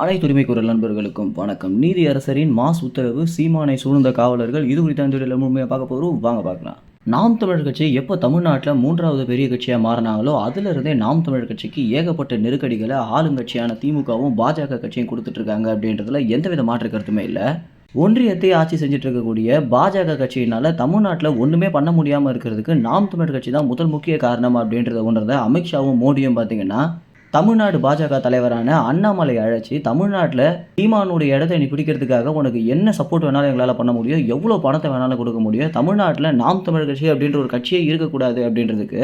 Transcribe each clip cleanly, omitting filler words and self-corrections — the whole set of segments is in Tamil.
அனைத்து உரிமை குரல் நண்பர்களுக்கும் வணக்கம். நீதியரசரின் மாஸ் உத்தரவு, சீமானை சூழ்ந்த காவலர்கள், இது குறித்த இந்த வீடியோவில் முழுமையாக பார்க்க போகிறோம். வாங்க பார்க்கலாம். நாம் தமிழர் கட்சி எப்போ தமிழ்நாட்டில் 3வது பெரிய கட்சியாக மாறினாங்களோ அதிலிருந்தே நாம் தமிழர் கட்சிக்கு ஏகப்பட்ட நெருக்கடிகளை ஆளுங்கட்சியான திமுகவும் பாஜக கட்சியும் கொடுத்துட்டு இருக்காங்க அப்படின்றதுல எந்தவித மாற்று கருத்துமே இல்லை. ஒன்றியத்தை ஆட்சி செஞ்சுட்டு இருக்கக்கூடிய பாஜக கட்சியினால தமிழ்நாட்டில் ஒன்றுமே பண்ண முடியாமல் இருக்கிறதுக்கு நாம் தமிழர் கட்சி தான் முதல் முக்கிய காரணம் அப்படின்றத உணர்ந்த அமித்ஷாவும் மோடியும் பார்த்தீங்கன்னா தமிழ்நாடு பாஜக தலைவரான அண்ணாமலை அழைச்சி தமிழ்நாட்டில் சீமானுடைய இடத்தை நீ பிடிக்கிறதுக்காக உனக்கு என்ன சப்போர்ட் வேணாலும் எங்களால் பண்ண முடியும், எவ்வளோ பணத்தை வேணாலும் கொடுக்க முடியும், தமிழ்நாட்டில் நாம் தமிழர் கட்சி அப்படின்ற ஒரு கட்சியே இருக்கக்கூடாது அப்படின்றதுக்கு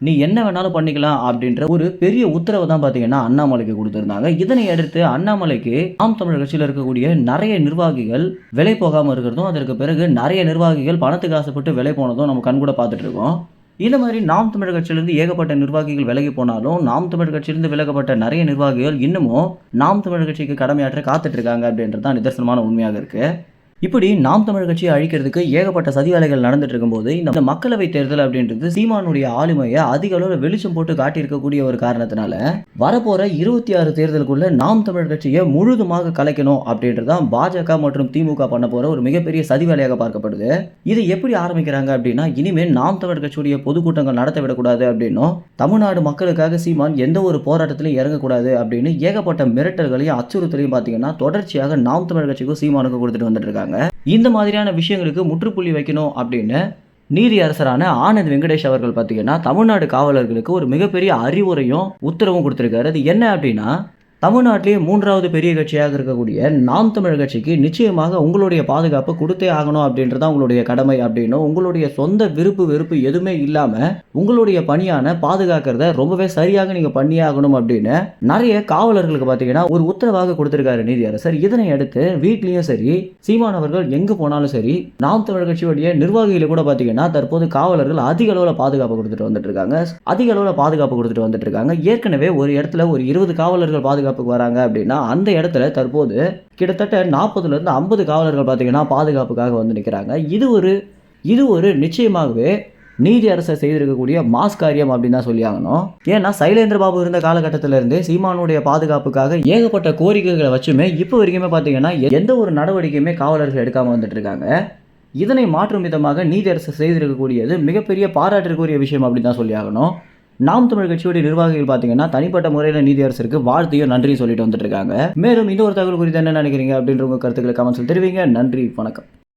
நீ என்ன வேணாலும் பண்ணிக்கலாம் அப்படின்ற ஒரு பெரிய உத்தரவை தான் பார்த்தீங்கன்னா அண்ணாமலைக்கு கொடுத்துருந்தாங்க. இதனை அடுத்து அண்ணாமலைக்கு நாம் தமிழர் கட்சியில் இருக்கக்கூடிய நிறைய நிர்வாகிகள் விலை போகாமல் இருக்கிறதும், அதற்கு பிறகு நிறைய நிர்வாகிகள் பணத்துக்கு ஆசைப்பட்டு விலை போனதும் நம்ம கண்கூட பார்த்துட்டு இருக்கோம். இந்த மாதிரி நாம் தமிழர் கட்சியிலிருந்து ஏகப்பட்ட நிர்வாகிகள் விலகி போனாலும் நாம் தமிழர் கட்சியிலிருந்து விலகப்பட்ட நிறைய நிர்வாகிகள் இன்னமும் நாம் தமிழர் கட்சிக்கு கடமையாற்ற காத்துட்டு இருக்காங்க அப்படின்றது தான் நிதர்சனமான உண்மையாக இருக்கு. இப்படி நாம் தமிழர் கட்சியை அழிக்கிறதுக்கு ஏகப்பட்ட சதி வேலைகள் நடந்துட்டு இருக்கும்போது இந்த மக்களவை தேர்தல் அப்படின்றது சீமானுடைய ஆளுமையை அதிக அளவில் வெளிச்சம் போட்டு காட்டியிருக்கக்கூடிய ஒரு காரணத்தினால வரப்போற 26 தேர்தலுக்குள்ள நாம் தமிழர் கட்சியை முழுதுமாக கலைக்கணும் அப்படின்றதான் பாஜக மற்றும் திமுக பண்ண போற ஒரு மிகப்பெரிய சதி வேலையாக பார்க்கப்படுது. இது எப்படி ஆரம்பிக்கிறாங்க அப்படின்னா, இனிமேல் நாம் தமிழர் கட்சியுடைய பொதுக்கூட்டங்கள் நடத்த விடக்கூடாது அப்படின்னும், தமிழ்நாடு மக்களுக்காக சீமான் எந்த ஒரு போராட்டத்திலையும் இறங்கக்கூடாது அப்படின்னு ஏகப்பட்ட மிரட்டல்களையும் அச்சுறுத்தலையும் பார்த்தீங்கன்னா தொடர்ச்சியாக நாம் தமிழர் கட்சிக்கும் சீமானுக்கும் கொடுத்துட்டு வந்துட்டு இருக்காங்க. இந்த மாதிரியான விஷயங்களுக்கு முற்றுப்புள்ளி வைக்கணும் அப்படின்னு நீதியரசரான ஆனந்த் வெங்கடேஷ் அவர்கள் பார்த்தீங்கன்னா தமிழ்நாடு காவலர்களுக்கு ஒரு மிகப்பெரிய அறிவுரையும் உத்தரவும் கொடுத்திருக்காரு. அது என்ன அப்படின்னா, தமிழ்நாட்டிலேயே 3வது பெரிய கட்சியாக இருக்கக்கூடிய நாம் தமிழர் கட்சிக்கு நிச்சயமாக உங்களுடைய பாதுகாப்பு கொடுத்தே ஆகணும் அப்படின்றதான் உங்களுடைய கடமை அப்படின்னும், உங்களுடைய சொந்த விருப்பு வெறுப்பு எதுவுமே இல்லாமல் உங்களுடைய பணியான பாதுகாக்கிறத ரொம்பவே சரியாக நீங்கள் பண்ணியே ஆகணும் அப்படின்னு நிறைய காவலர்களுக்கு பார்த்தீங்கன்னா ஒரு உத்தரவாக கொடுத்திருக்காரு நீதியரசர். இதனை அடுத்து வீட்லேயும் சரி, சீமான் அவர்கள் எங்கே போனாலும் சரி, நாம் தமிழர் கட்சியுடைய நிர்வாகிகளை கூட பார்த்தீங்கன்னா தற்போது காவலர்கள் அதிக அளவில் பாதுகாப்பு கொடுத்துட்டு வந்துட்டு இருக்காங்க. ஏற்கனவே ஒரு இடத்துல ஒரு 20 காவலர்கள் பாதுகாப்பு வராங்க அப்படின்னா அந்த இடத்துல தற்போது கிட்டத்தட்ட 40லிருந்து 50 காவலர்கள் பார்த்தீங்கன்னா பாதுகாப்புக்காக வந்து நிற்கிறாங்க. இது ஒரு நிச்சயமாகவே நீதி அரசர் செய்திருக்கக்கூடிய மாஸ் காரியம் அப்படின்னு தான் சொல்லி ஆகணும். ஏன்னா சைலேந்திர பாபு இருந்த காலகட்டத்திலிருந்தே சீமானுடைய பாதுகாப்புக்காக ஏகப்பட்ட கோரிக்கைகளை வச்சுமே இப்போ வரைக்குமே பார்த்தீங்கன்னா எந்த ஒரு நடவடிக்கையுமே காவலர்கள் எடுக்காம வந்துட்டு இருக்காங்க. இதனை மாற்றும் விதமாக நீதி அரசர் செய்திருக்கக்கூடியது மிகப்பெரிய பாராட்டிற்குரிய விஷயம் அப்படின்னு தான் சொல்லி ஆகணும். நாம் தமிழர் கட்சியுடைய நிர்வாகிகள் பார்த்தீங்கன்னா தனிப்பட்ட முறையில் நீதியரசருக்கு வாழ்த்தையும் நன்றியும் சொல்லிட்டு வந்துட்டு இருக்காங்க. மேலும் இந்த ஒரு தகவல் குறித்து என்ன நினைக்கிறீங்க அப்படின்ற உங்க கருத்துக்களை கமெண்ட்ஸில் தெரிவிங்க. நன்றி, வணக்கம்.